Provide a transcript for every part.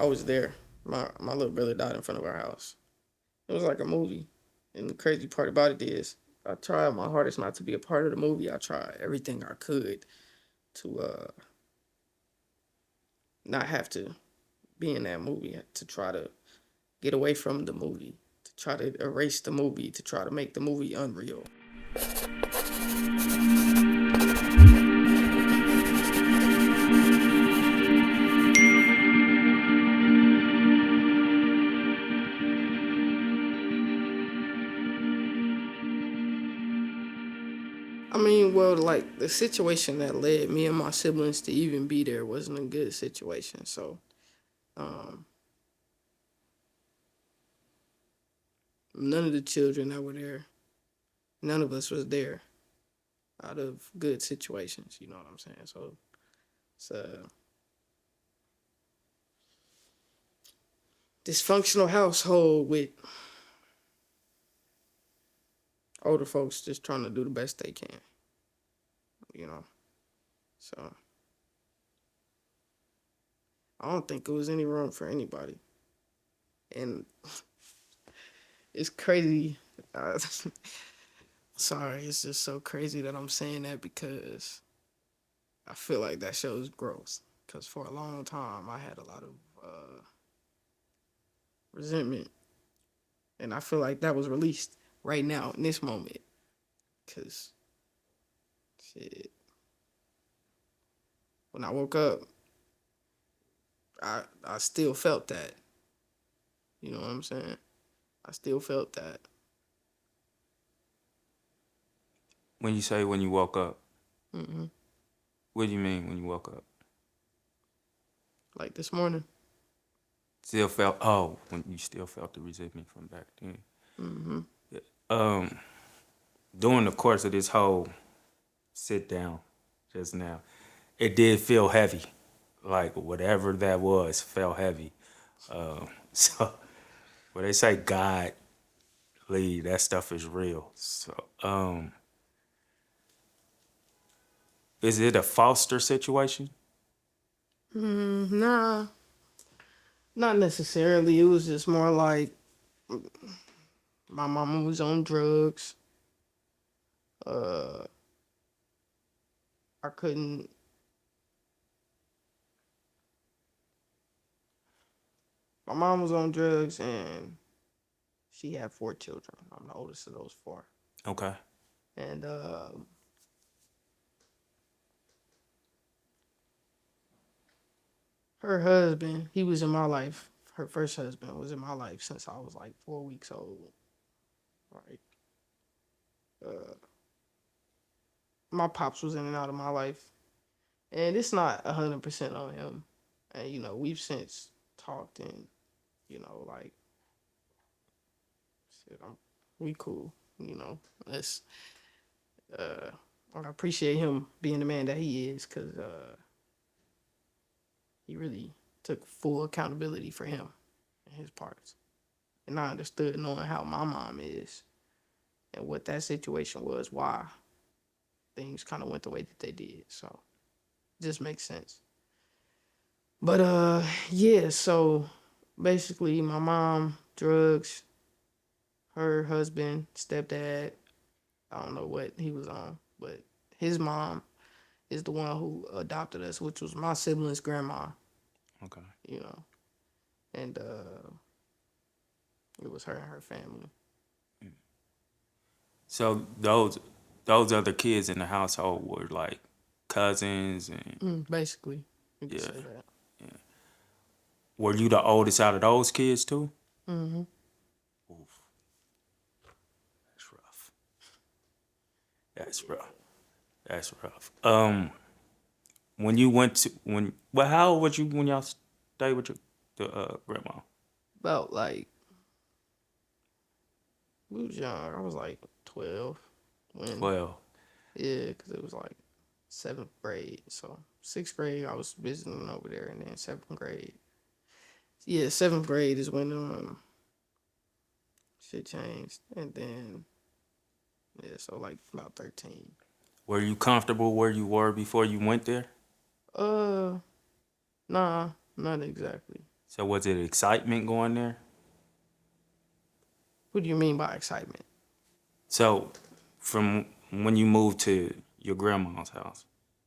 was there. My little brother died in front of our house. It was like a movie. And the crazy part about it is I tried my hardest not to be a part of the movie. I tried everything I could to not have to be in that movie, to try to get away from the movie, to try to erase the movie, to try to make the movie unreal. I mean, well, like the situation that led me and my siblings to even be there wasn't a good situation. So, um, none of the children that were there, none of us was there out of good situations. You know what I'm saying? So, it's a dysfunctional household with older folks just trying to do the best they can. You know, so I don't think it was any room for anybody. And it's crazy. Sorry, it's just so crazy that I'm saying that because I feel like that shows growth. Because for a long time, I had a lot of resentment. And I feel like that was released right now in this moment. Because, shit, when I woke up, I still felt that. You know what I'm saying? I still felt that. When you say when you woke up, Hmm. what do you mean when you woke up? Like this morning. Still felt when you still felt the resentment from back then. Hmm. Yeah. During the course of this whole sit down just now, it did feel heavy. Like whatever that was felt heavy. So when they say God lead, that stuff is real. So is it a foster situation? Nah, not necessarily. It was just more like my mama was on drugs. Uh, I couldn't. My mom was on drugs and she had 4 children. I'm the oldest of those four. Okay. And her husband, he was in my life. Her first husband was in my life since I was like 4 weeks old. Right. Uh, my pops was in and out of my life, and it's not 100% on him. And we've since talked, and like, shit, we cool. Let's. Uh, I appreciate him being the man that he is, cause he really took full accountability for him and his parts. And I understood knowing how my mom is and what that situation was, why things kind of went the way that they did. So it just makes sense. But yeah, so basically my mom, drugs, her husband, stepdad, I don't know what he was on, but his mom is the one who adopted us, which was my siblings' grandma, Okay. you know. And it was her and her family. So those other kids in the household were like cousins and Basically, you could yeah. say that. Were you the oldest out of those kids too? Hmm. Oof, that's rough. That's rough. That's rough. When you went to how old was you when y'all stayed with your the grandma? About like, we was young. I was like 12 when, 12. yeah, because it was like 7th grade. So 6th grade, I was visiting over there, and then 7th grade. Yeah, 7th grade is when shit changed, and then yeah, so like about 13. Were you comfortable where you were before you went there? Uh, nah, not exactly. So was it excitement going there? What do you mean by excitement? So from when you moved to your grandma's house,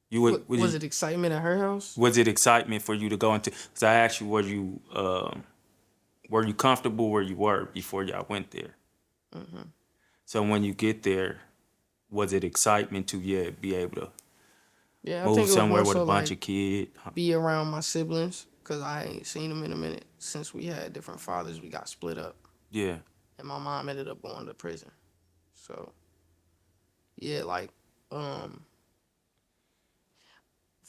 you would Was it excitement at her house? was it excitement for you to go into? Because I asked you, were you comfortable where you were before y'all went there? Mm-hmm. So when you get there, was it excitement to be able to Yeah, I move think it was somewhere more with a so bunch like of kids? be around my siblings because I ain't seen them in a minute since we had different fathers. We got split up, Yeah. and my mom ended up going to prison. So yeah, like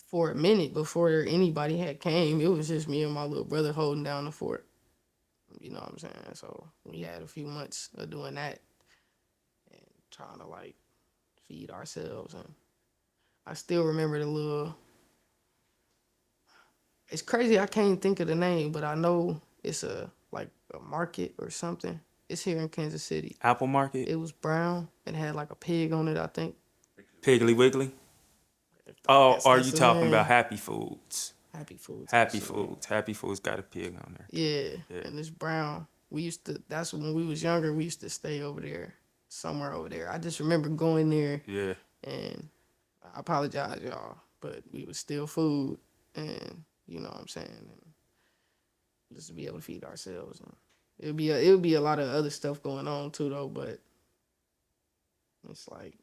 for a minute before anybody had came, it was just me and my little brother holding down the fort. You know what I'm saying? So we had a few months of doing that and trying to like feed ourselves. And I still remember the little. It's crazy I can't think of the name, but I know it's a like a market or something. It's here in Kansas City. Apple Market? It was brown and had like a pig on it, I think. Piggly Wiggly? I Oh, guess are that's you the talking about name. Happy Foods? Happy Foods. Happy That's the name. Foods. Happy Foods got a pig on there. Yeah, Yeah. and it's brown. We used to. That's when we was younger. We used to stay over there, somewhere over there. I just remember going there, Yeah. and I apologize, y'all, but we would steal food, and you know what I'm saying, and just to be able to feed ourselves. And it would be a lot of other stuff going on too, though. But it's like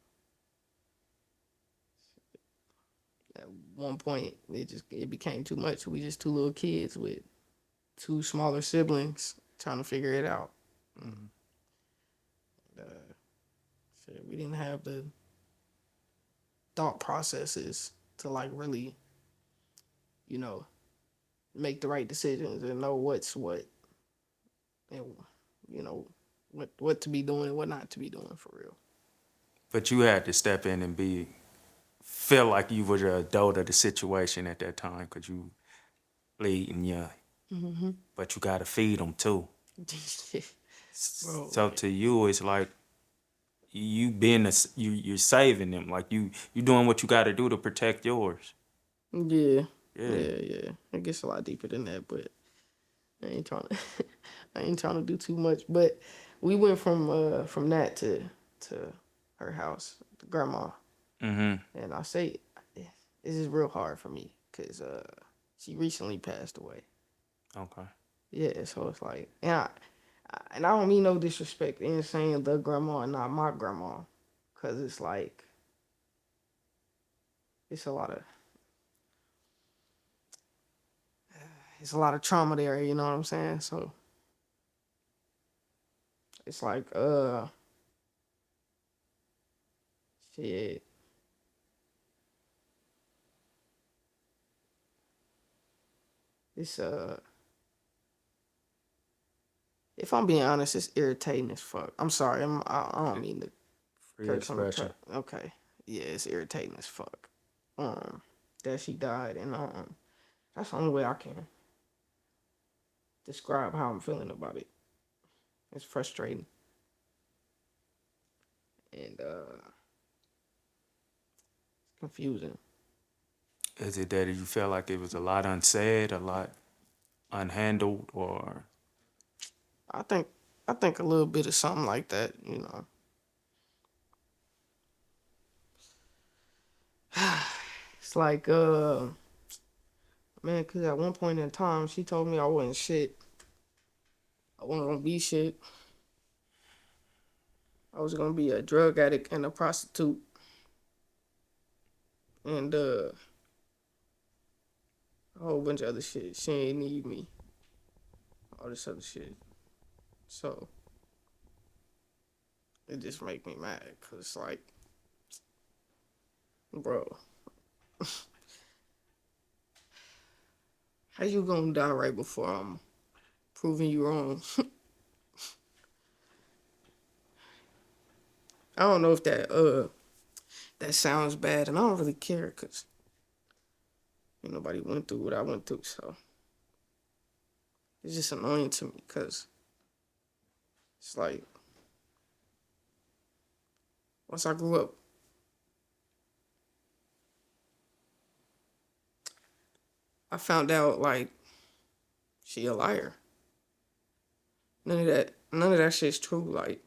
at one point it became too much. We just two little kids with two smaller siblings trying to figure it out. Mm-hmm. Shit, we didn't have the thought processes to like really, you know, make the right decisions and know what's what, and you know what to be doing and what not to be doing for real. But you had to step in and feel like you were the adult of the situation at that time because you leading young. Mm-hmm. But you got to feed them too. Bro, So to you, it's like you're saving them. Like you doing what you got to do to protect yours. yeah, Yeah. yeah. It gets a lot deeper than that, but I ain't trying to, I ain't trying to do too much. But we went from that to her house, to grandma. Mm-hmm. And I say, this is real hard for me because she recently passed away. Okay. Yeah, so it's like, and I don't mean no disrespect in saying the grandma and not my grandma, because it's like, it's a lot of, it's a lot of trauma there, you know what I'm saying? So it's like, shit. It's, if I'm being honest, it's irritating as fuck. I'm sorry, I don't mean to Free curse on the expression. track. Okay. Yeah, it's irritating as fuck. That she died, and that's the only way I can describe how I'm feeling about it. It's frustrating and confusing. Is it that you felt like it was a lot unsaid, a lot unhandled, or I think I think a little bit of something like that, you know. It's like man, cause at one point in time she told me I wasn't shit. I wasn't gonna be shit. I was gonna be a drug addict and a prostitute. And a whole bunch of other shit. She ain't need me. All this other shit. So it just make me mad. Cause it's like, bro, how you gonna die right before I'm proving you wrong? I don't know if that sounds bad, and I don't really care, cause ain't nobody went through what I went through, so it's just annoying to me, cause it's like once I grew up, I found out like she a liar. None of that shit's true. Like,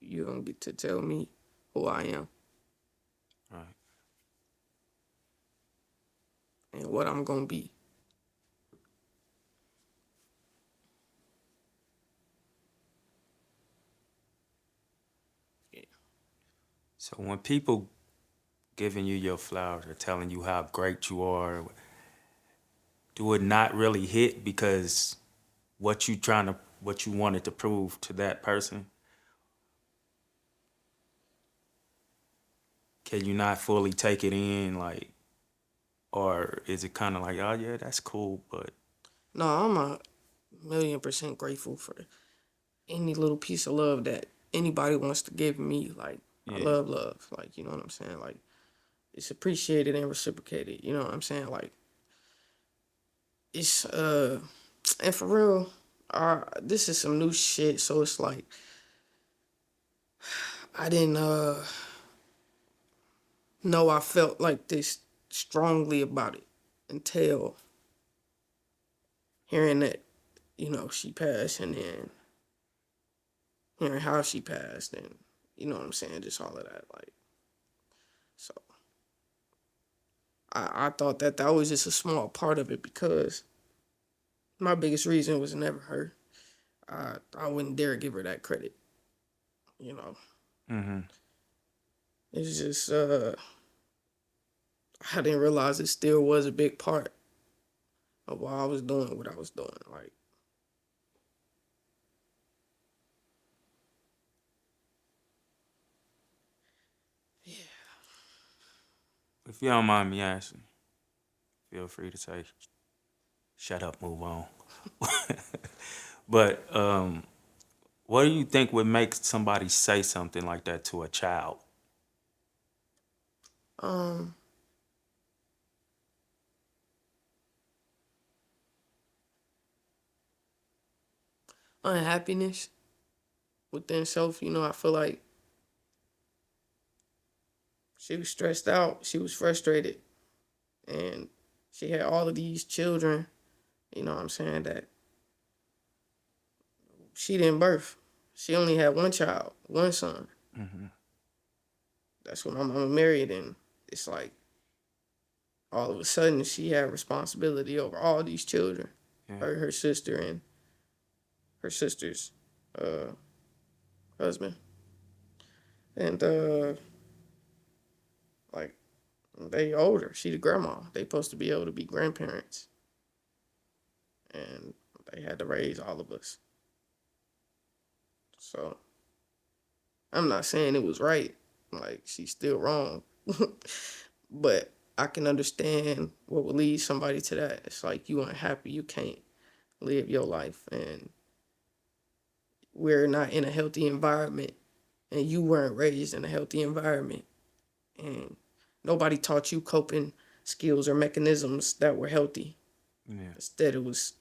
you don't get to tell me who I am Right. and what I'm gonna be. Yeah. So when people giving you your flowers or telling you how great you are, do it not really hit because what you wanted to prove to that person? Can you not fully take it in, like, or is it kind of like, oh yeah, that's cool, but No, I'm a million% grateful for any little piece of love that anybody wants to give me. Like, I yeah, love love. Like, you know what I'm saying? Like, it's appreciated and reciprocated. You know what I'm saying? Like, it's and for real, this is some new shit. So it's like I didn't know I felt like this strongly about it until hearing that, she passed, and then hearing how she passed, and you know what I'm saying, just all of that. Like, so I thought that was just a small part of it because my biggest reason was never her. I wouldn't dare give her that credit. You know, mm-hmm. it's just I didn't realize it still was a big part of why I was doing what I was doing. Like, If you don't mind me asking, feel free to say, shut up, move on. But what do you think would make somebody say something like that to a child? um, unhappiness within self. I feel like she was stressed out. She was frustrated, and she had all of these children. You know what I'm saying, that she didn't birth. She only had one child, one son. Mm-hmm. That's when my mama married, and it's like all of a sudden she had responsibility over all these children. Yeah. Her sister and her sister's uh, husband, and like they older. She the grandma. They supposed to be able to be grandparents, and they had to raise all of us. So I'm not saying it was right. Like, she's still wrong. But I can understand what would lead somebody to that. It's like you unhappy, you can't live your life, and we're not in a healthy environment, and you weren't raised in a healthy environment, and nobody taught you coping skills or mechanisms that were healthy. Yeah. Instead, it was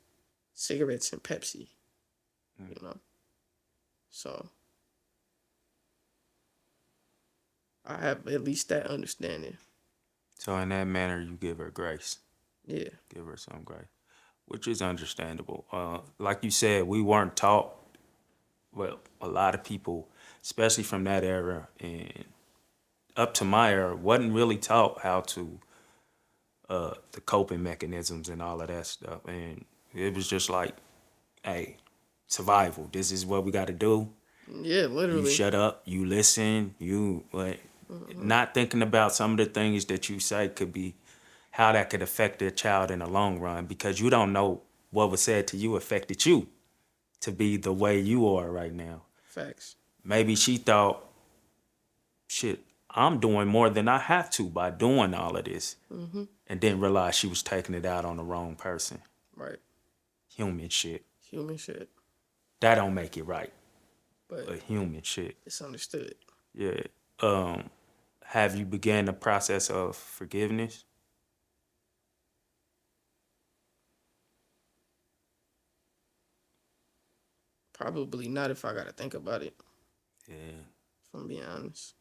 cigarettes and Pepsi, Mm. you know? So I have at least that understanding. So in that manner, you give her grace, Yeah. give her some grace, which is understandable. Like you said, we weren't taught. Well, a lot of people, especially from that era and up to my era, wasn't really taught how to the coping mechanisms and all of that stuff. And it was just like, hey, survival. This is what we got to do. Yeah, You literally. shut up. You listen. You like not thinking about some of the things that you say could be how that could affect a child in the long run because you don't know what was said to you affected you to be the way you are right now. Facts. Maybe she thought, shit, I'm doing more than I have to by doing all of this. Mm-hmm. And didn't realize she was taking it out on the wrong person. Right. Human shit. Human shit. That don't make it right. But But human shit. it's understood. Yeah. Have you began the process of forgiveness? Probably not if I gotta think about it. Yeah. If I'm being honest.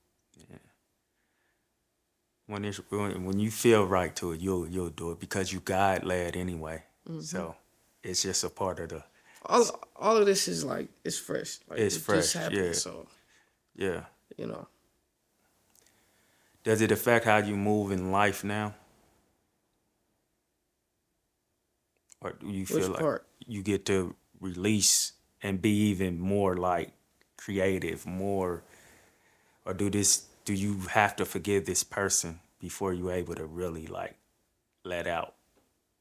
When you feel right to it, you'll do it because you God led anyway. So it's just a part of the. All of this is like it's fresh. Like It's it just fresh. happened. Yeah. So Yeah. you know, Does it affect how you move in life now, or do you feel which like part? you get to release and be even more like creative, more, or do you have to forgive this person before you're able to really like let out?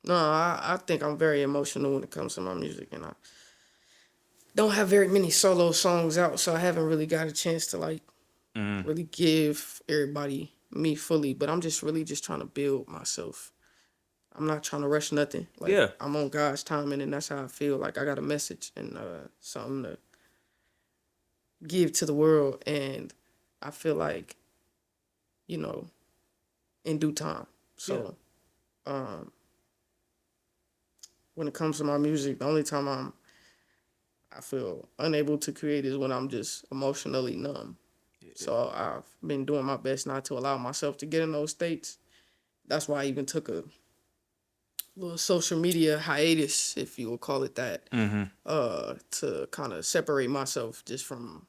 No, I think I'm very emotional when it comes to my music, and I don't have very many solo songs out, so I haven't really got a chance to like really give everybody me fully. But I'm just really just trying to build myself. I'm not trying to rush nothing. Like Yeah. I'm on God's timing, and that's how I feel. Like I got a message and something to give to the world, and I feel like you know in due time. Yeah. So when it comes to my music, the only time I feel unable to create is when I'm just emotionally numb. So I've been doing my best not to allow myself to get in those states. That's why I even took a little social media hiatus, if you will call it that, to kind of separate myself just from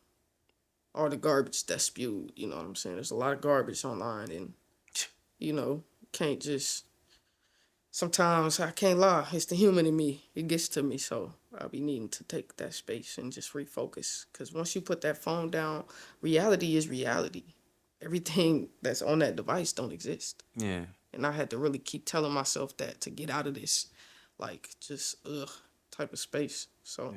all the garbage that's spewed. You know what I'm saying? There's a lot of garbage online, and can't just. Sometimes I can't lie. It's the human in me. It gets to me, so I'll be needing to take that space and just refocus. Because once you put that phone down, reality is reality. Everything that's on that device don't exist. Yeah. And I had to really keep telling myself that to get out of this, like, just, type of space. So,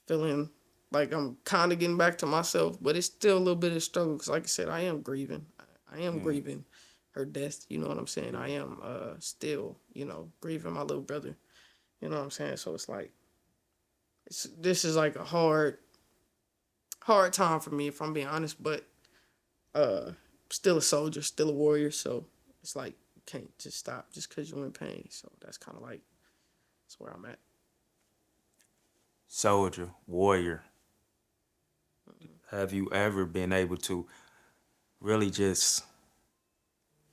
feeling like I'm kind of getting back to myself, but it's still a little bit of struggle. Because, like I said, I am grieving. I am grieving her death. You know what I'm saying? I am still, grieving my little brother. You know what I'm saying? So it's like, this is like a hard time for me, if I'm being honest. But still a soldier, still a warrior. So it's like, you can't just stop just because you're in pain. So that's kind of like, that's where I'm at. Soldier, warrior. Have you ever been able to really just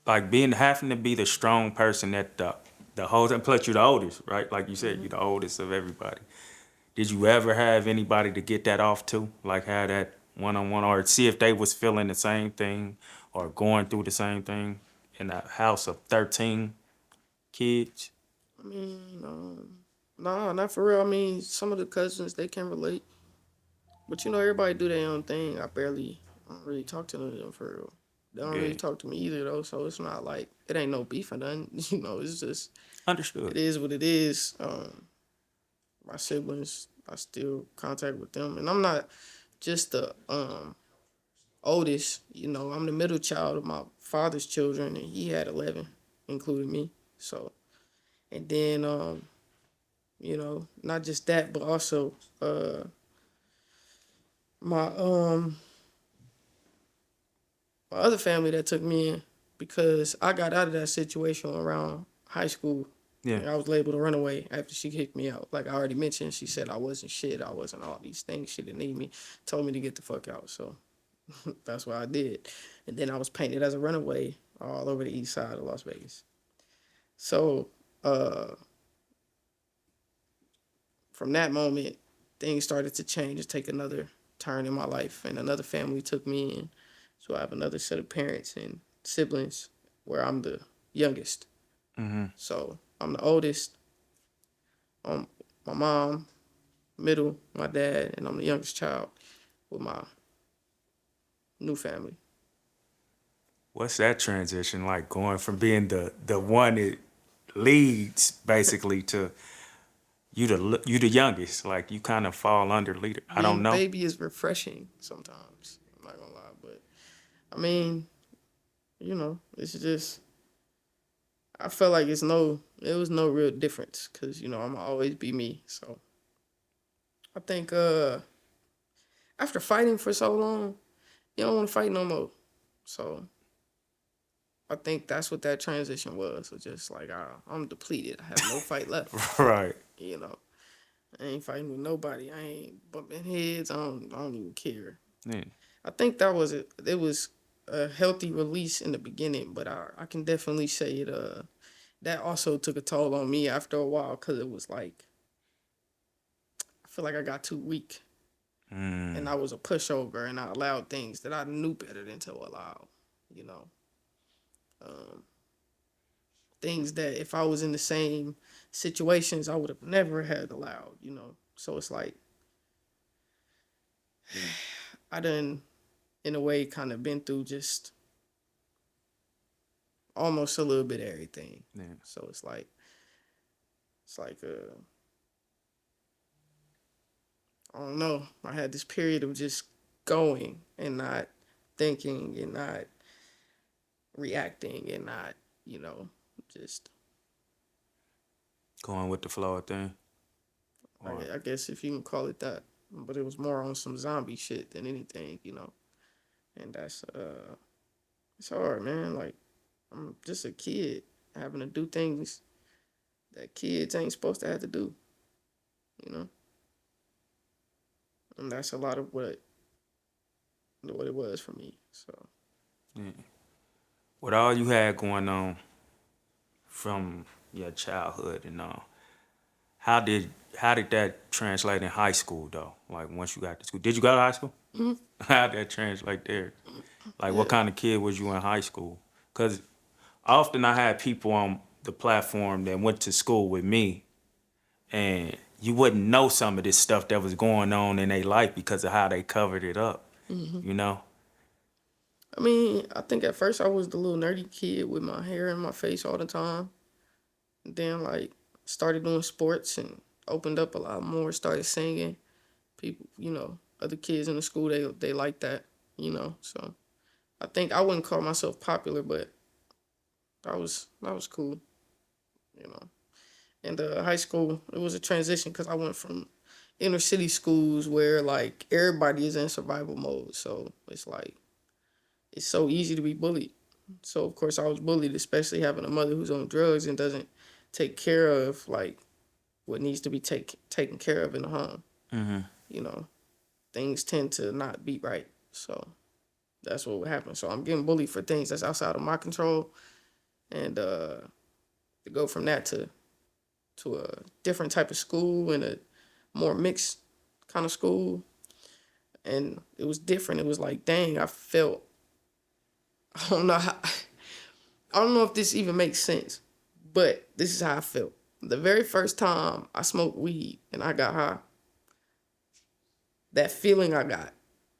like having to be the strong person that the whole time? Plus, you're the oldest, right? Like you said, you're the oldest of everybody. Did you ever have anybody to get that off to? Like have that one-on-one, or see if they was feeling the same thing or going through the same thing in a house of 13 kids? I mean, no, not for real. I mean, some of the cousins, they can relate. But everybody do their own thing. I don't really talk to them for real. They don't really Yeah, talk to me either, though. So it's not like, it ain't no beef or nothing. It's just, it understood. is what it is. My siblings, I still contact with them. And I'm not just the oldest. I'm the middle child of my father's children, and he had 11, including me. So, and then, not just that, but also my my other family that took me in, because I got out of that situation around high school. Yeah, And I was labeled a runaway after she kicked me out. Like I already mentioned, she said I wasn't shit. I wasn't all these things. She didn't need me. Told me to get the fuck out. So that's what I did. And then I was painted as a runaway all over the east side of Las Vegas. So from that moment, things started to change and take another turn in my life. And another family took me in. So I have another set of parents and siblings where I'm the youngest. So I'm the oldest. My mom, middle, my dad, and I'm the youngest child with my new family. what's that transition like, going from being the one that leads basically to you the youngest? Like you kind of fall under leader. I Being don't the know. baby is refreshing sometimes. I'm not gonna lie, but I mean, it's just I felt like it was no real difference because I'ma always be me. So I think after fighting for so long, you don't want to fight no more. So I think that's what that transition was. So just like I'm depleted. I have no fight left. Right. You know, I ain't fighting with nobody. I ain't bumping heads. I don't even care. Yeah. I think that was it. It was a healthy release in the beginning, but I can definitely say it. That also took a toll on me after a while because it was like I feel like I got too weak, and I was a pushover, and I allowed things that I knew better than to allow. You know, um, things that if I was in the same situations, I would have never had allowed. You know, so it's like I done in a way kind of been through just almost a little bit of everything. Yeah. So it's like I don't know. I had this period of just going and not thinking and not reacting and not, you know, just Going with the flow thing. Or I guess if you can call it that. But it was more on some zombie shit than anything, you know. And that's it's hard, man. Like I'm just a kid having to do things that kids ain't supposed to have to do, you know. And that's a lot of what it was for me. So yeah. With all you had going on from your childhood and all, how did that translate in high school though? Like once you got to school, did you go to high school? How did that translate there? Like what yeah. kind of kid was you in high school? Because often I had people on the platform that went to school with me, and you wouldn't know some of this stuff that was going on in their life because of how they covered it up. You know? I mean, I think at first I was the little nerdy kid with my hair in my face all the time. And then like started doing sports and opened up a lot more, started singing. People, you know, other kids in the school they like that, you know. So I think I wouldn't call myself popular, but that was cool, you know. And high school, it was a transition because I went from inner city schools where like everybody is in survival mode. So it's like it's so easy to be bullied. So of course I was bullied, especially having a mother who's on drugs and doesn't take care of like what needs to be taken care of in the home. You know, things tend to not be right. So that's what would happen. So I'm getting bullied for things that's outside of my control, and to go from that to a different type of school and a more mixed kind of school, and it was different. It was like, dang, I felt. I don't know how. I don't know if this even makes sense, but this is how I felt. The very first time I smoked weed and I got high, that feeling I got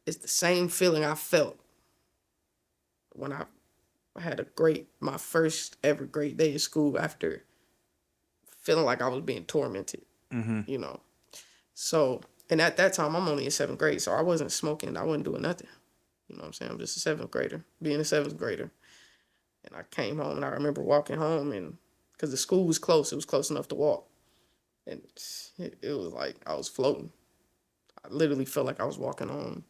is the same feeling I felt when I had my first ever great day of school after feeling like I was being tormented, you know. So, and at that time, I'm only in seventh grade, so I wasn't smoking. I wasn't doing nothing. You know what I'm saying? I'm just a seventh grader, being a seventh grader. And I came home and I remember walking home and because the school was close, it was close enough to walk. And it was like I was floating. I literally felt like I was walking on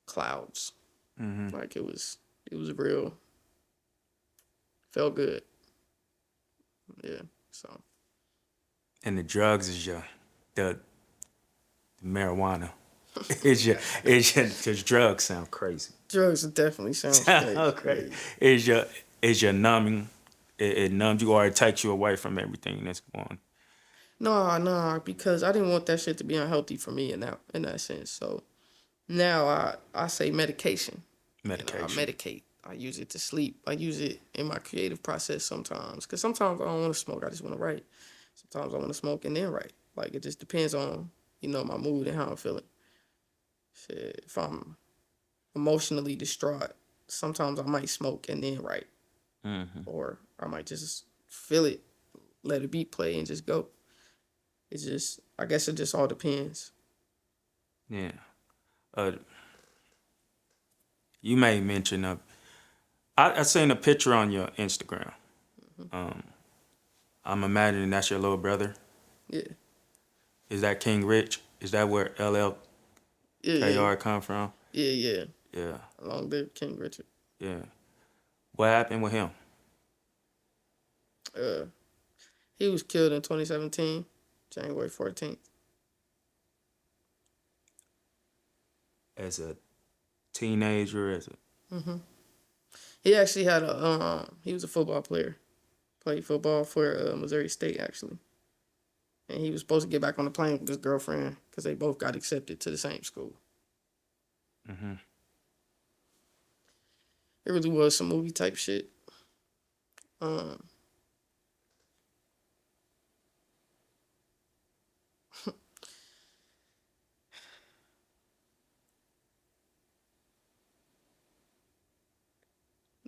clouds. Like it was real. Felt good. Yeah. So And the drugs is the marijuana. Because drugs sound crazy. drugs definitely sounds Sound crazy. crazy. Is your numbing, it numbs you or it takes you away from everything that's going on. No, because I didn't want that shit to be unhealthy for me in that sense. So now I say medication. You know, I Medication. medicate. I use it to sleep. I use it in my creative process sometimes. Because sometimes I don't want to smoke. I just want to write. Sometimes I want to smoke and then write. Like, it just depends on, you know, my mood and how I'm feeling. Shit, if I'm emotionally distraught, sometimes I might smoke and then write. Or I might just feel it, let a beat play and just go. It's just, I guess it just all depends. Yeah. Uh, you made mention of, I seen a picture on your Instagram. I'm imagining that's your little brother. Yeah. Is that King Rich? Is that where LLKR Yeah. come from? Yeah. Yeah. Long live King Richard. Yeah. What happened with him? Uh, he was killed in 2017. January 14th. As a teenager, as a He actually had he was a football player. Played football for Missouri State, actually. And he was supposed to get back on the plane with his girlfriend because they both got accepted to the same school. It really was some movie type shit. Um,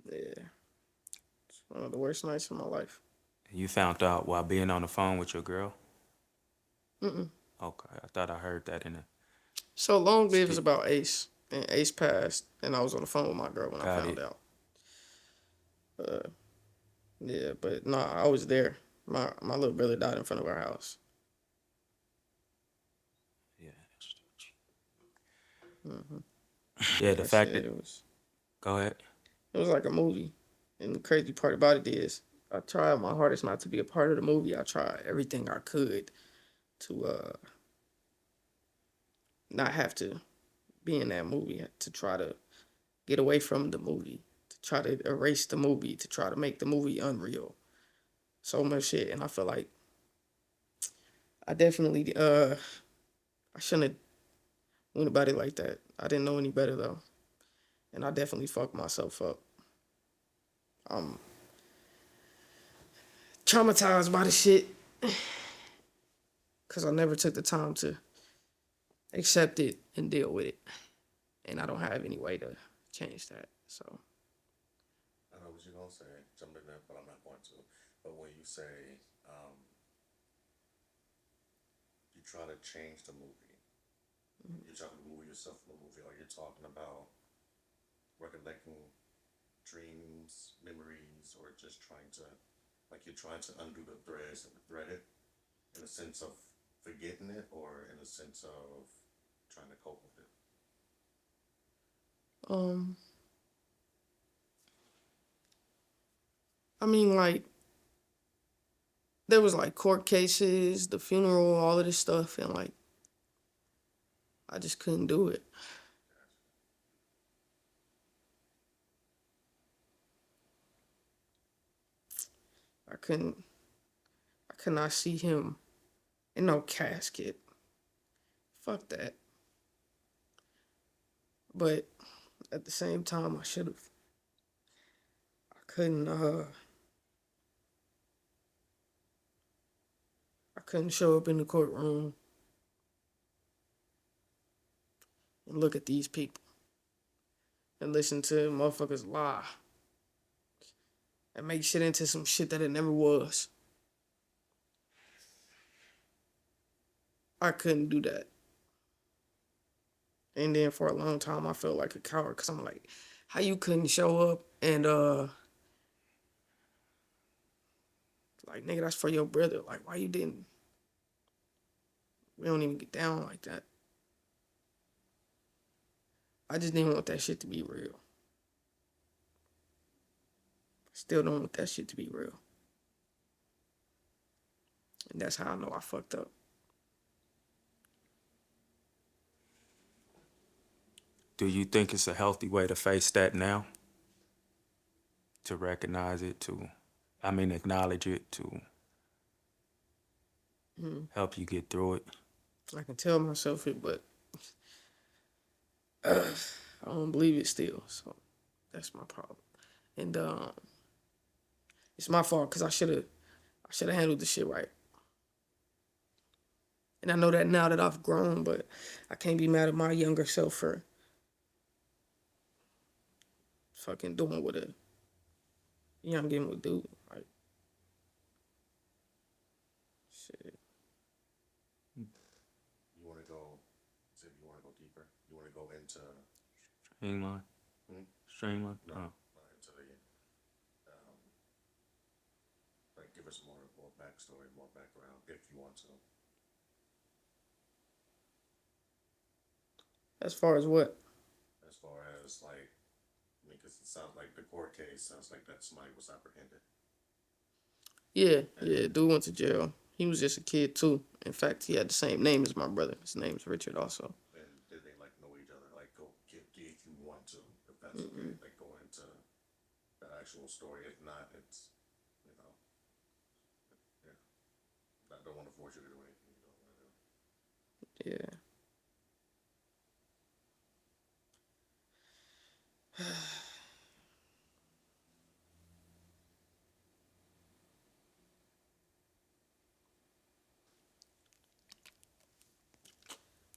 yeah, it's one of the worst nights of my life. you found out while being on the phone with your girl. Okay, I thought I heard that in the So Long Live is skit. about Ace, and Ace passed, and I was on the phone with my girl when I Got found it. out. Yeah, but nah, I was there. My little brother died in front of our house. Yeah. Yeah, the Like I fact said, that go ahead. it was like a movie, and the crazy part about it is I tried my hardest not to be a part of the movie. I tried everything I could to not have to be in that movie, to try to get away from the movie, to try to erase the movie, to try to make the movie unreal. So much shit, and I feel like I definitely I shouldn't have went about it like that. I didn't know any better though, and I definitely fucked myself up. I'm traumatized by the shit because I never took the time to accept it and deal with it, and I don't have any way to change that. So I know what you're gonna say. Jump in there, but I'm not going to. But when you say you try to change the movie, you're trying to remove yourself from the movie, or you're talking about recollecting dreams, memories, or just trying to, like you're trying to undo the threads and thread it in a sense of forgetting it, or in a sense of trying to cope with it. um, I mean, like there was like court cases, the funeral, all of this stuff, and like I just couldn't do it. I couldn't. I could not see him in no casket. Fuck that. But at the same time, I should have. I couldn't. I couldn't show up in the courtroom and look at these people and listen to motherfuckers lie and make shit into some shit that it never was. I couldn't do that. And then for a long time, I felt like a coward because I'm like, how you couldn't show up and like nigga, that's for your brother. Like why you didn't? We don't even get down like that. I just didn't want that shit to be real. Still don't want that shit to be real. And that's how I know I fucked up. Do you think it's a healthy way to face that now? To recognize it, acknowledge it, to help you get through it? I can tell myself it, but I don't believe it still. So that's my problem. And it's my fault because I should have handled the shit right. And I know that now that I've grown, but I can't be mad at my younger self for fucking doing what a youngin would do. Like shit. You want to go? Say you want to go deeper. You want to go into Streamline? Streamline? no, Oh. not into the like give us more backstory, more background if you want to. As far as what? As far as like, I mean, because it sounds like the court case sounds like that somebody was apprehended. Yeah, dude went to jail. He was just a kid too. In fact, he had the same name as my brother. His name's Richard also. And did they like know each other? Like, go get if you want to, if that's okay. Like, go into that actual story. If not, it's you know, yeah. I don't want to force you to do anything you don't want to do. Yeah.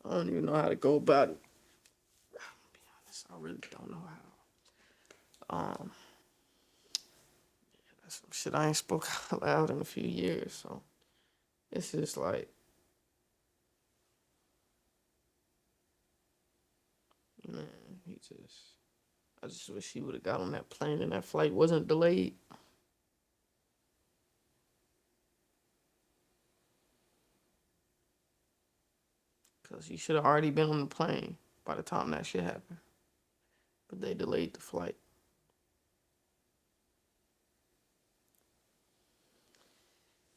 I don't even know how to go about it. To be honest, I really don't know how. Yeah, that's some shit I ain't spoke out loud in a few years. So it's just like, man, I just wish he would have got on that plane and that flight wasn't delayed. Because he should have already been on the plane by the time that shit happened. But they delayed the flight.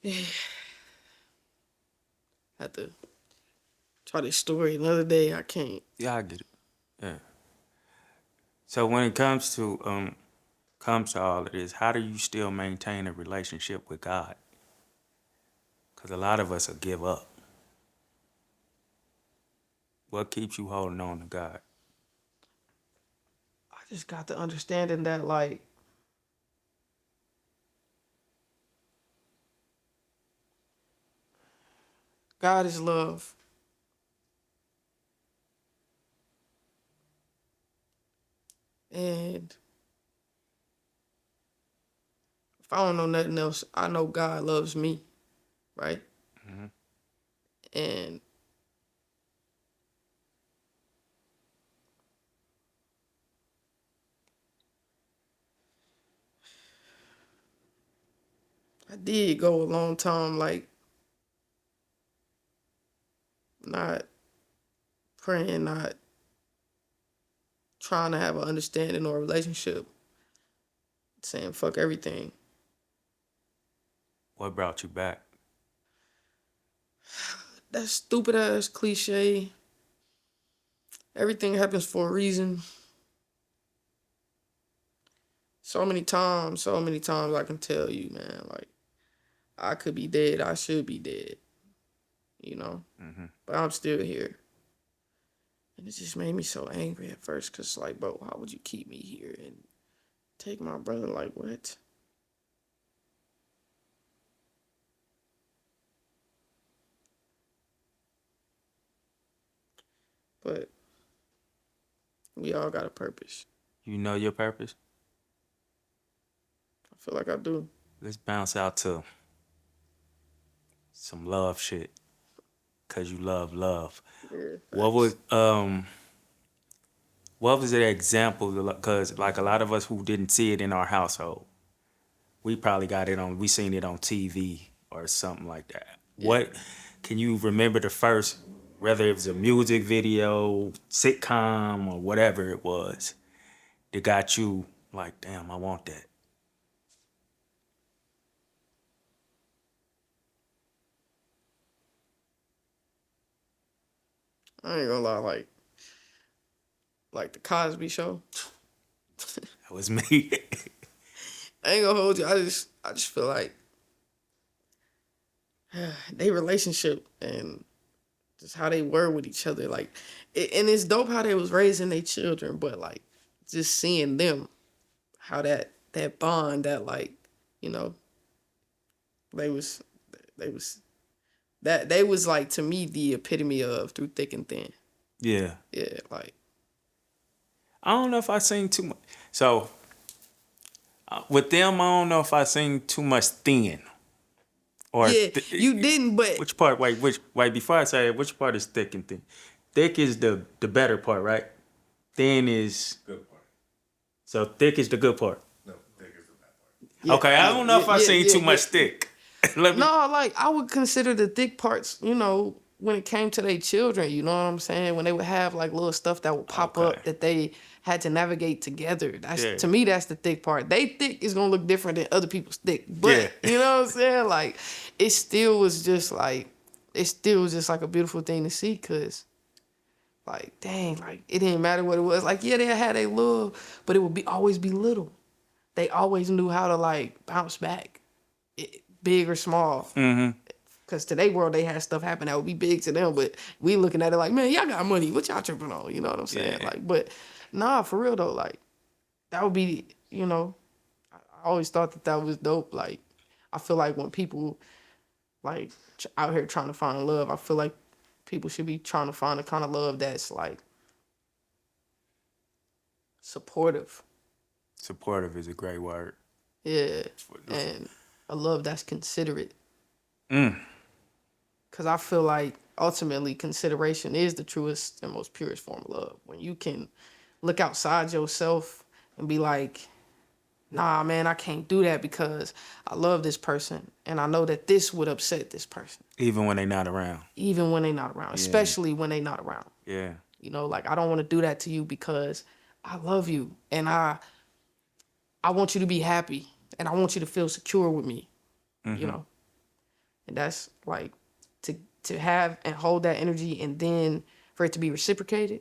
Yeah. Had to try this story another day. I can't. Yeah, I get it. Yeah. So when it comes to all of this, how do you still maintain a relationship with God? Because a lot of us will give up. What keeps you holding on to God? I just got the understanding that, like, God is love. And if I don't know nothing else, I know God loves me, right? Mm-hmm. And I did go a long time, like, not praying, not trying to have an understanding or a relationship, saying fuck everything. What brought you back? That stupid ass cliche. Everything happens for a reason. So many times I can tell you, man, like, I could be dead, I should be dead, you know? Mm-hmm. But I'm still here. And it just made me so angry at first, because, like, bro, how would you keep me here and take my brother? Like, what? But we all got a purpose. You know your purpose? I feel like I do. Let's bounce out to some love shit. Cause you love love. Yeah, What was the example? Cause like a lot of us who didn't see it in our household, we probably got it on. We seen it on TV or something like that. Yeah. What can you remember the first? Whether it was a music video, sitcom, or whatever it was, that got you like, damn, I want that. I ain't gonna lie, like the Cosby Show. That was me. I ain't gonna hold you. I just feel like they relationship and just how they were with each other, like, and it's dope how they was raising their children, but like just seeing them, how that bond, that, like, you know, they was that they was like, to me, the epitome of through thick and thin. Yeah. Yeah, like, I don't know if I sing too much. So with them, I don't know if I sing too much thin. Or yeah, you didn't, but which part? Wait, before I say it, which part is thick and thin? Thick is the better part, right? Thin is Good part. so thick is the good part. No, thick is the bad part. yeah, Okay, I don't know if I sing too much yeah. thick. Let me. No, like, I would consider the thick parts, you know, when it came to their children, you know what I'm saying? When they would have like little stuff that would pop up that they had to navigate together. That's to me, that's the thick part. They thick is gonna look different than other people's thick. But you know what I'm saying? Like it still was just like a beautiful thing to see, cause like dang, like it didn't matter what it was. Like yeah, they had a little, but it would always be little. They always knew how to like bounce back, big or small. Mm-hmm. Because to their world, they had stuff happen that would be big to them, but we looking at it like, man, y'all got money. What y'all tripping on? You know what I'm saying? Yeah. Like, but nah, for real though, like that would be, you know, I always thought that was dope. Like, I feel like when people like out here trying to find love, I feel like people should be trying to find the kind of love that's like supportive. Supportive is a great word. Yeah, and a love that's considerate. Mm. Because I feel like ultimately consideration is the truest and most purest form of love. When you can look outside yourself and be like, nah, man, I can't do that because I love this person and I know that this would upset this person. Even when they're not around. Even when they're not around, especially when they're not around. Yeah. You know, like I don't want to do that to you because I love you and I want you to be happy and I want you to feel secure with me, you know? And that's like, to have and hold that energy and then for it to be reciprocated,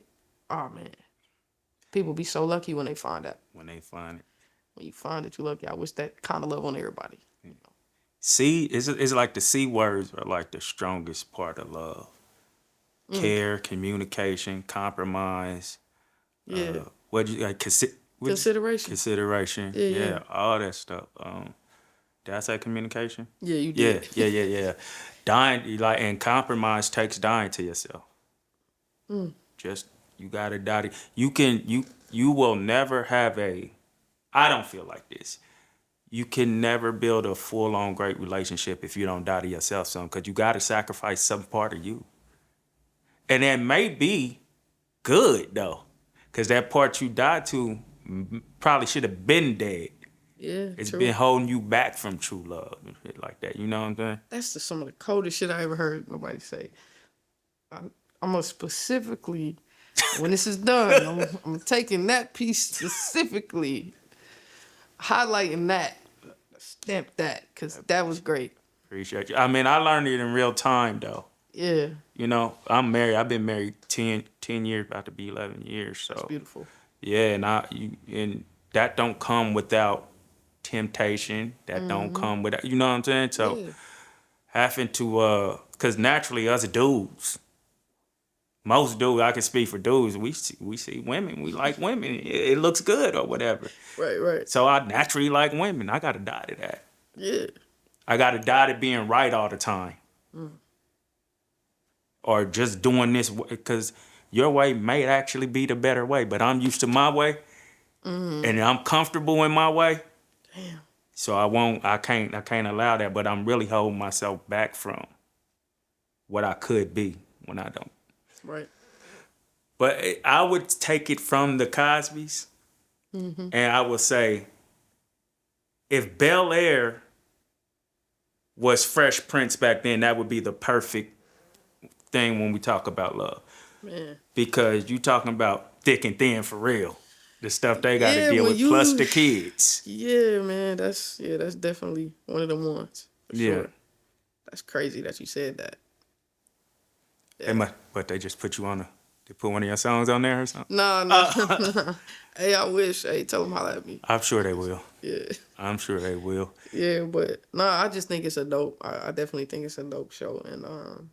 oh man. People be so lucky when they find that. When they find it. When you find it, you lucky. I wish that kind of love on everybody. You know? See, it's like the C words are like the strongest part of love. Care, communication, compromise. Yeah. Consideration. Consideration. Yeah, Yeah, all that stuff. Did I say communication? Yeah, you did. Yeah. Dying, like, and compromise takes dying to yourself. Just, you gotta die. You will never have I don't feel like this. You can never build a full-on great relationship if you don't die to yourself, son, because you gotta sacrifice some part of you. And that may be good, though, because that part you died to probably should have been dead. Yeah, It's true. been holding you back from true love and shit like that. You know what I'm saying? That's some of the coldest shit I ever heard nobody say. I'm gonna specifically, when this is done, I'm taking that piece specifically, highlighting that, stamp that, because that was great. Appreciate you. I mean, I learned it in real time, though. Yeah. You know, I'm married. I've been married 10 years, about to be 11 years. So That's beautiful. yeah, and that don't come without temptation. That don't come without, you know what I'm saying? So having to, because naturally us dudes, most dudes, I can speak for dudes, we see women, we like women. It looks good or whatever. Right. So I naturally like women. I got to die to that. Yeah. I got to die to being right all the time. Or just doing this, because your way may actually be the better way, but I'm used to my way, and I'm comfortable in my way. Damn. So I can't allow that, but I'm really holding myself back from what I could be when I don't. Right. But I would take it from the Cosbys, and I would say, if Bel Air was Fresh Prince back then, that would be the perfect thing when we talk about love. Man. Because you talking about thick and thin for real. The stuff they got to deal with, plus the kids. Yeah, man. That's definitely one of them ones. For sure. That's crazy that you said that. Yeah. But they just put you on they put one of your songs on there or something? No. Hey, I wish. Hey, tell them holla at me. I'm sure they will. Yeah. I'm sure they will. Yeah, but I just think it's a dope. I definitely think it's a dope show, and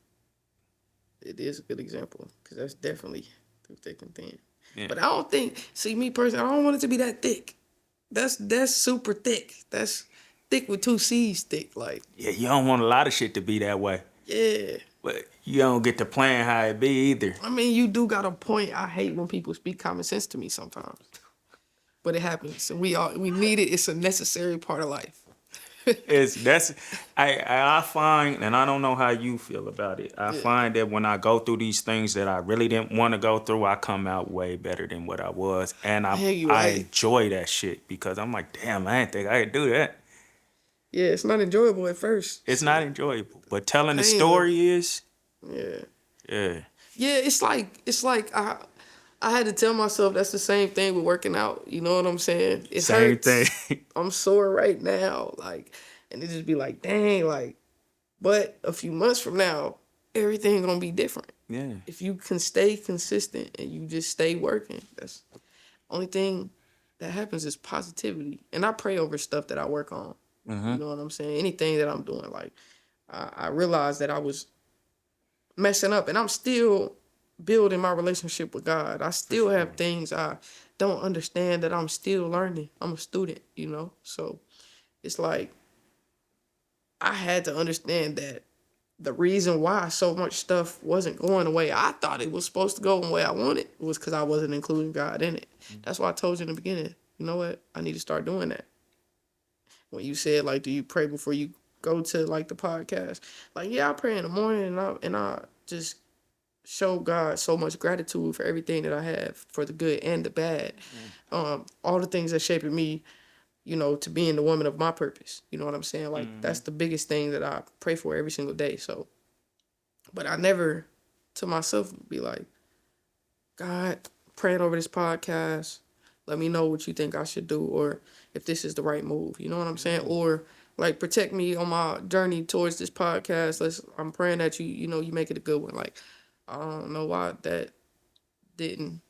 it is a good example because that's definitely through thick and thin. Yeah. But I don't think. See, me personally, I don't want it to be that thick. That's super thick. That's thick with 2 C's thick. Like. Yeah, you don't want a lot of shit to be that way. Yeah. But you don't get to plan how it be either. I mean, you do got a point. I hate when people speak common sense to me sometimes. But it happens. And we need it. It's a necessary part of life. I find, and I don't know how you feel about it. I find that when I go through these things that I really didn't want to go through, I come out way better than what I was. And I enjoy that shit because I'm like, damn, I didn't think I could do that. Yeah, it's not enjoyable at first. It's not enjoyable. But telling the story is. Yeah. Yeah. Yeah, it's like I had to tell myself that's the same thing with working out. You know what I'm saying? It Same hurts. thing. I'm sore right now, like, and it just be like, dang, like, but a few months from now, everything gonna be different. Yeah. If you can stay consistent and you just stay working, that's only thing that happens is positivity. And I pray over stuff that I work on. You know what I'm saying? Anything that I'm doing, like I realized that I was messing up, and I'm still building my relationship with God. I still have things I don't understand that I'm still learning. I'm a student, you know? So it's like I had to understand that the reason why so much stuff wasn't going the way I thought it was supposed to go the way I wanted was because I wasn't including God in it. That's why I told you in the beginning, you know what? I need to start doing that. When you said, like, do you pray before you go to, like, the podcast? Like, yeah, I pray in the morning, and I just show God so much gratitude for everything that I have, for the good and the bad. All the things that shaping me, you know, to being the woman of my purpose. You know what I'm saying? Like, that's the biggest thing that I pray for every single day. So, but I never to myself be like, God, praying over this podcast, let me know what you think I should do, or if this is the right move. You know what I'm saying? Or like, protect me on my journey towards this podcast. I'm praying that you know, you make it a good one. Like, I don't know why that didn't,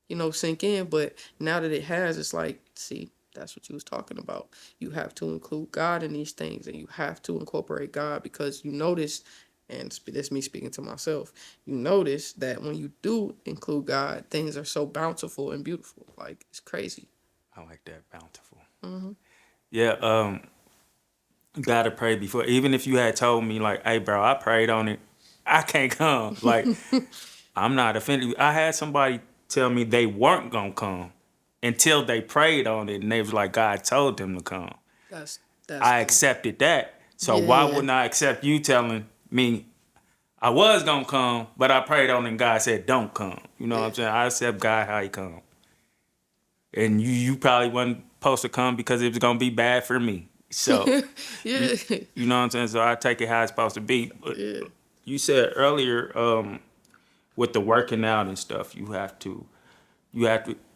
you know, sink in, but now that it has, it's like, see, that's what you was talking about. You have to include God in these things, and you have to incorporate God, because you notice, and this me speaking to myself, you notice that when you do include God, things are so bountiful and beautiful. Like, it's crazy. I like that, bountiful. Yeah, you gotta pray before. Even if you had told me like, "Hey, bro, I prayed on it, I can't come." Like, I'm not offended. I had somebody tell me they weren't gonna come until they prayed on it, and they was like, God told them to come. That's I accepted that. So why Yeah. wouldn't I accept you telling me I was gonna come, but I prayed on it and God said don't come? You know what I'm saying? I accept God how he come. And you probably wasn't supposed to come because it was gonna be bad for me. So Yeah. you know what I'm saying? So I take it how it's supposed to be. But Yeah. you said earlier, with the working out and stuff, you have to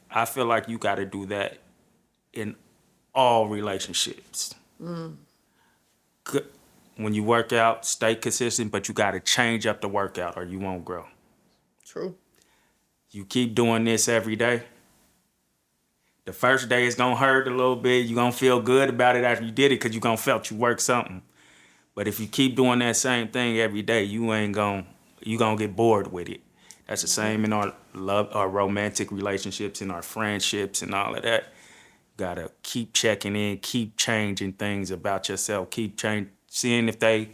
I feel like you gotta do that in all relationships. When you work out, stay consistent, but you gotta change up the workout or you won't grow. True. You keep doing this every day. The first day it's gonna hurt a little bit. You're gonna feel good about it after you did it because you're gonna felt you worked something. But if you keep doing that same thing every day, you gonna get bored with it. That's the same in our love, our romantic relationships, and our friendships, and all of that. Gotta keep checking in, keep changing things about yourself, seeing if they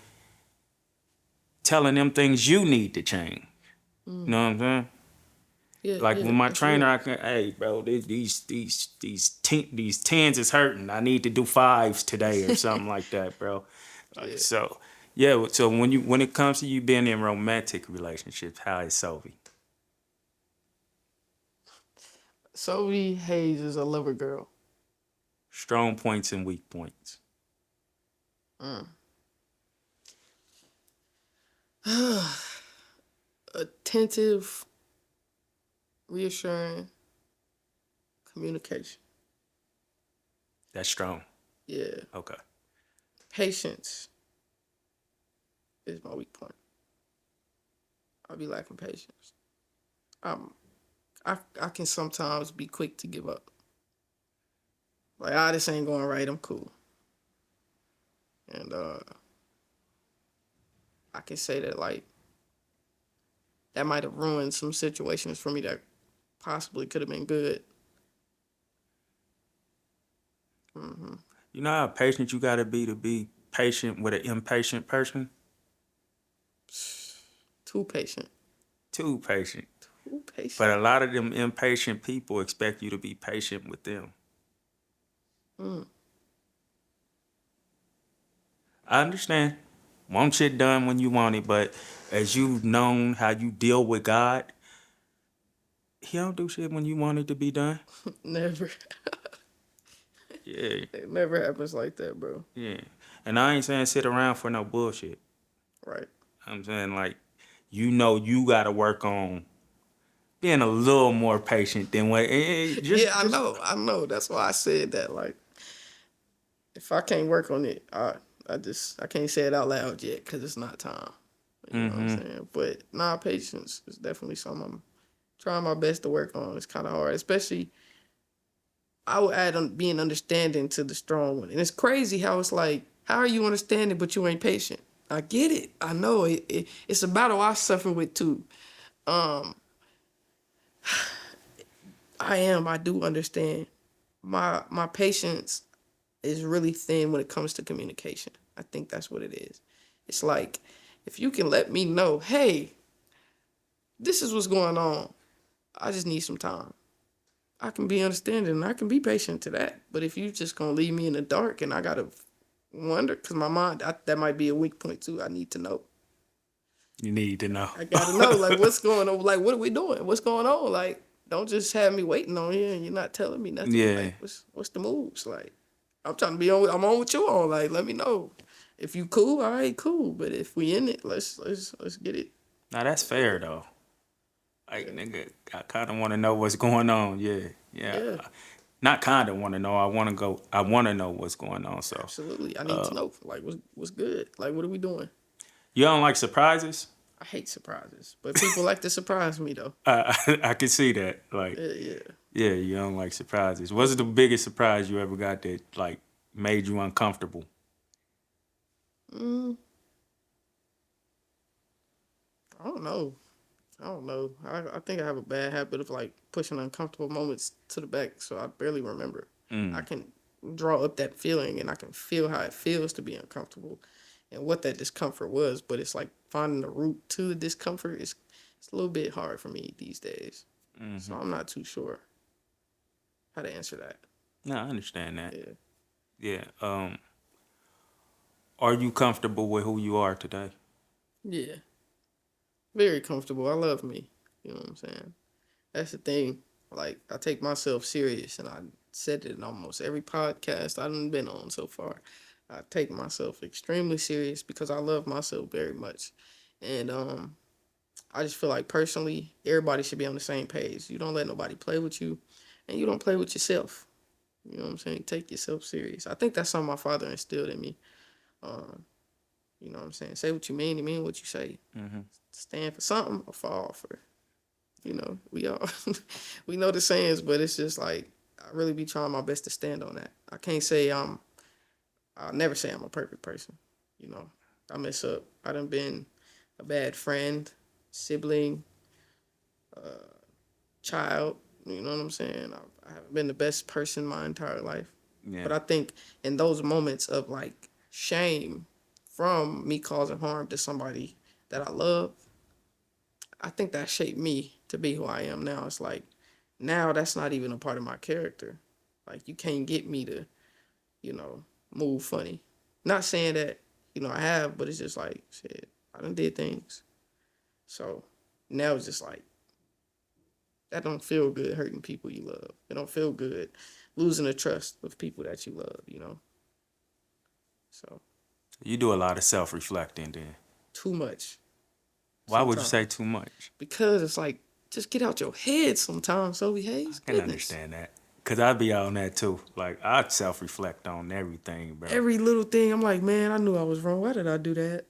telling them things you need to change. You know what I'm saying? Yeah. Like Yeah. with my That's trainer, real. I can, hey, bro, these tens is hurting. I need to do fives today or something like that, bro. Yeah. So yeah, so when it comes to you being in romantic relationships, how is Sovi? Sovi Haze is a lover girl. Strong points and weak points. Attentive, reassuring communication. That's strong. Yeah. Okay. Patience is my weak point. I'll be lacking patience. I can sometimes be quick to give up. Like, this ain't going right, I'm cool. And I can say that, like, that might have ruined some situations for me that possibly could have been good. You know how patient you gotta be to be patient with an impatient person? Too patient. Too patient. Too patient. But a lot of them impatient people expect you to be patient with them. I understand. Want shit done when you want it, but as you've known how you deal with God, he don't do shit when you want it to be done. Never. Yeah, It never happens like that, bro. yeah. And I ain't saying sit around for no bullshit. Right. I'm saying like you know you got to work on being a little more patient than what. Yeah, I know. That's why I said that. Like, if I can't work on it, I can't say it out loud yet because it's not time. You know what I'm saying? But nah, patience is definitely something I'm trying my best to work on. It's kind of hard, especially I would add on being understanding to the strong one. And it's crazy how it's like, how are you understanding but you ain't patient? I get it. I know it's a battle I suffer with too. I do understand. My patience is really thin when it comes to communication. I think that's what it is. It's like, if you can let me know, hey, this is what's going on. I just need some time. I can be understanding and I can be patient to that. But if you just gonna leave me in the dark and I gotta wonder, cause my mind, that might be a weak point too. I need to know. You need to know. I gotta know, like, what's going on? Like, what are we doing? What's going on? Like, don't just have me waiting on you and you're not telling me nothing. Yeah. Like, what's the moves? Like, I'm trying to be on. I'm on with you on. Like, let me know. If you cool, all right, cool. But if we in it, let's get it. Now that's fair though. Like nigga, I kind of want to know what's going on. Yeah. Not kind of want to know. I want to go. I want to know what's going on. So Absolutely, I need to know. Like, what's good? Like, what are we doing? you don't like surprises? I hate surprises, but people like to surprise me though. I can see that. Like, yeah, you don't like surprises. What's the biggest surprise you ever got that like made you uncomfortable? I don't know. I think I have a bad habit of like pushing uncomfortable moments to the back, so I barely remember. I can draw up that feeling and I can feel how it feels to be uncomfortable and what that discomfort was, but it's like finding the root to the discomfort is it's a little bit hard for me these days. So I'm not too sure how to answer that. No, I understand that. Yeah. Yeah. Are you comfortable with who you are today? Yeah. Very comfortable. I love me. You know what I'm saying? That's the thing. Like, I take myself serious, and I said it in almost every podcast I've been on so far. I take myself extremely serious because I love myself very much. And I just feel like personally, everybody should be on the same page. You don't let nobody play with you, and you don't play with yourself. You know what I'm saying? Take yourself serious. I think that's something my father instilled in me. You know what I'm saying? Say what you mean, you mean what you say. Stand for something or fall for. You know, we all we know the sayings, but it's just like I really be trying my best to stand on that. I can't say I'll never say I'm a perfect person. You know, I mess up. I done been a bad friend, sibling, child. You know what I'm saying? I haven't been the best person my entire life. Yeah. But I think in those moments of like shame from me causing harm to somebody that I love, I think that shaped me to be who I am now. It's like now that's not even a part of my character. Like you can't get me to, you know, move funny. Not saying that, you know, I have, but it's just like shit, I done did things. So now it's just like that don't feel good hurting people you love. It don't feel good losing the trust of people that you love, you know. So You do a lot of self-reflecting then. too much. Why would you Sometimes. say too much? Because it's like, just get out your head sometimes, Sovi Haze. I can understand that. Because I'd be on that too. Like, I self-reflect on everything, bro. Every little thing, I'm like, man, I knew I was wrong. Why did I do that?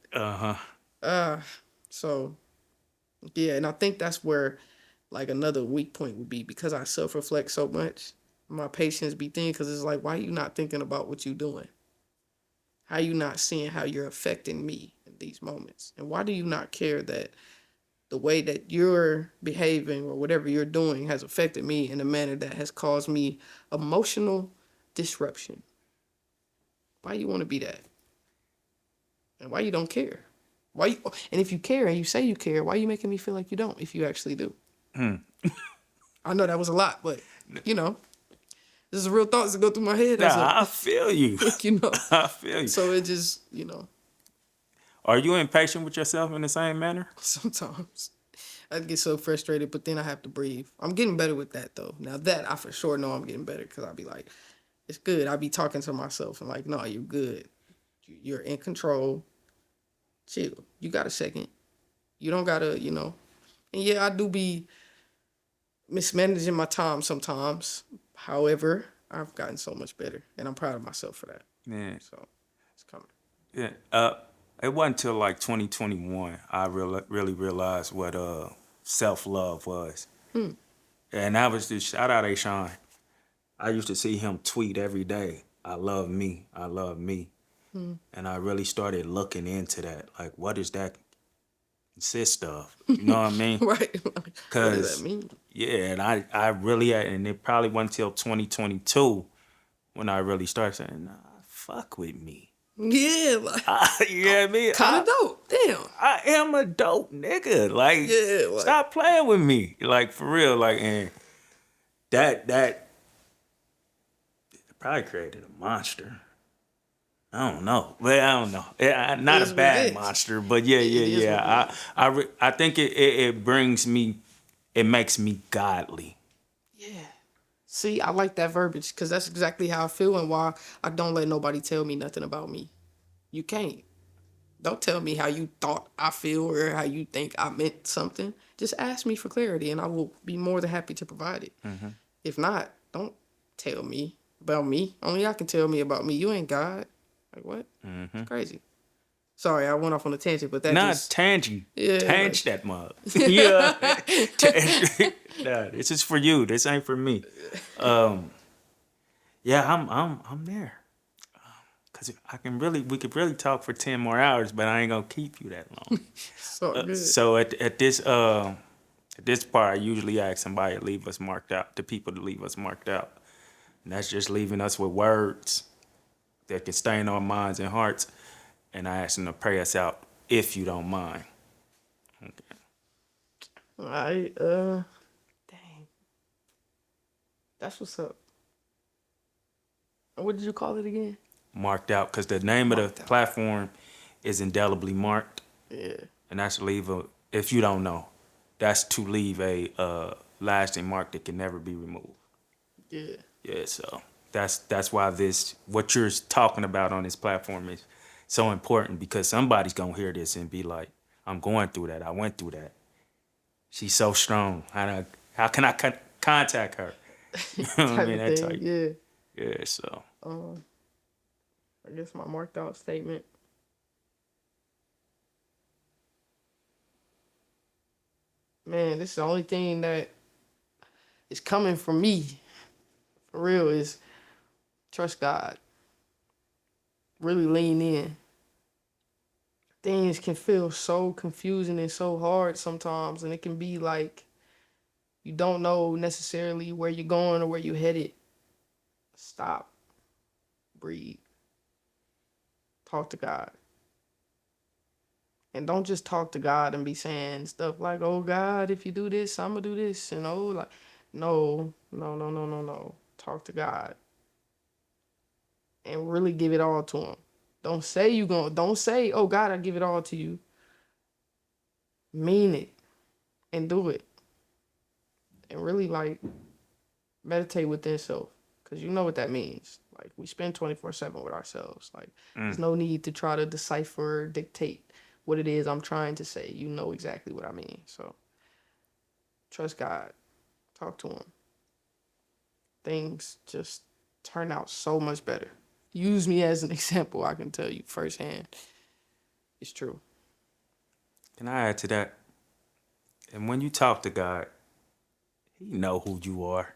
So, yeah, and I think that's where, like, another weak point would be because I self-reflect so much, my patience be thin because it's like, why you not thinking about what you doing? How you not seeing how you're affecting me in these moments? And why do you not care that the way that you're behaving or whatever you're doing has affected me in a manner that has caused me emotional disruption? Why you want to be that? And why you don't care? And if you care and you say you care, why are you making me feel like you don't if you actually do? I know that was a lot, but, you know, this is real thoughts that go through my head. I feel you. You know. I feel you. So it just, you know. Are you impatient with yourself in the same manner? Sometimes I get so frustrated, but then I have to breathe. I'm getting better with that, though. Now that I for sure know I'm getting better because I'll be like, it's good. I'll be talking to myself and like, no, you're good. You're in control. Chill. You got a second. You don't gotta, and yeah, I do be mismanaging my time sometimes. However, I've gotten so much better, and I'm proud of myself for that. Man, So it's coming. yeah. It wasn't until like 2021 I really realized what self-love was. And that was just shout out Ashawn. I used to see him tweet every day, I love me, I love me. And I really started looking into that. Like, what does that consist of? You know what I mean? Right. What does Because, that mean? yeah, and I really, and it probably wasn't until 2022 when I really started saying, nah, fuck with me. Yeah, like You know what I mean? kind of dope. Damn. I am a dope nigga. Like, Yeah, like- stop playing with me. Like, for real. Like, and that probably created a monster. I don't know. But I don't know. Not is a what it bad is. monster, but yeah. is what it I think it brings me, it makes me godly. Yeah. See, I like that verbiage because that's exactly how I feel and why I don't let nobody tell me nothing about me. You can't. Don't tell me how you thought I feel or how you think I meant something. Just ask me for clarity and I will be more than happy to provide it. If not, don't tell me about me. Only I can tell me about me. You ain't God. Like, what? It's crazy. Sorry, I went off on a tangent, but that Not just... tangent. Yeah, Tange that mug. Yeah. Nah, this is for you. This ain't for me. Yeah, I'm there. Cause we could really talk for 10 more hours, but I ain't gonna keep you that long. So good. So at this part, I usually ask somebody to leave us marked out, the people to leave us marked out, and that's just leaving us with words that can stain our minds and hearts. And I ask them to pray us out, if you don't mind. Okay. All right, dang. That's what's up. What did you call it again? Marked out, because the name of Marked the out. platform is Indelibly Marked, Yeah. and that's to leave a, if you don't know, that's to leave a lasting mark that can never be removed. Yeah. Yeah, so that's why what you're talking about on this platform is so important, because somebody's gonna hear this and be like, I'm going through that. I went through that. She's so strong. How can I contact her? You know what I Type mean? of That thing. type. Yeah. Yeah, so I guess my marked out statement. Man, this is the only thing that is coming from me, for real, is trust God. Really lean in. Things can feel so confusing and so hard sometimes, and it can be like you don't know necessarily where you're going or where you're headed. Stop. Breathe. Talk to God. And don't just talk to God and be saying stuff like, oh God, if you do this, I'm gonna do this. Like, no. Talk to God. And really give it all to him. Don't say, oh God, I give it all to you. Mean it and do it. And really like meditate within self. Cause you know what that means. Like we spend 24/7 with ourselves. Like there's no need to try to decipher or dictate what it is I'm trying to say. You know exactly what I mean. So trust God. Talk to him. Things just turn out so much better. Use me as an example. I can tell you firsthand. It's true. can I add to that? And when you talk to God, He know who you are.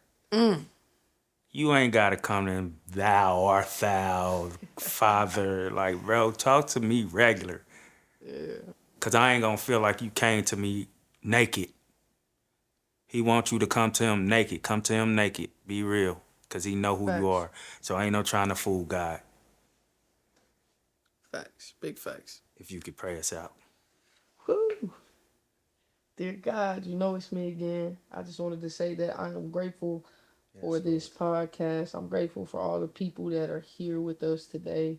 You ain't gotta come in thou art thou, Father. Like, bro, talk to me regular. Yeah. Cause I ain't gonna feel like you came to me naked. He wants you to come to him naked. Come to him naked. Be real. Cause he know who you Facts. are. So ain't no trying to fool God. Facts. Big facts. If you could pray us out. Woo. Dear God, you know it's me again. I just wanted to say that I am grateful for this podcast. I'm grateful for all the people that are here with us today.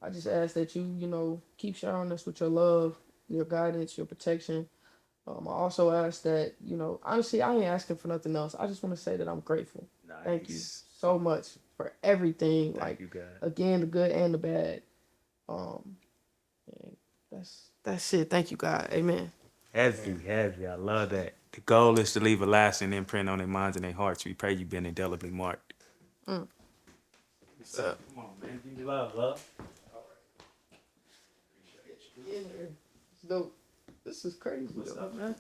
I just ask that you keep showering us with your love, your guidance, your protection. I also ask that, honestly, I ain't asking for nothing else. I just want to say that I'm grateful. Nice. Thank you so much for everything. Thank you, God. Again, the good and the bad. And that's it. Thank you, God. Amen. Heavy. I love that. The goal is to leave a lasting imprint on their minds and their hearts. We pray you've been indelibly marked. What's up? Come on, man. Give me love. It's dope. This is crazy, though, man.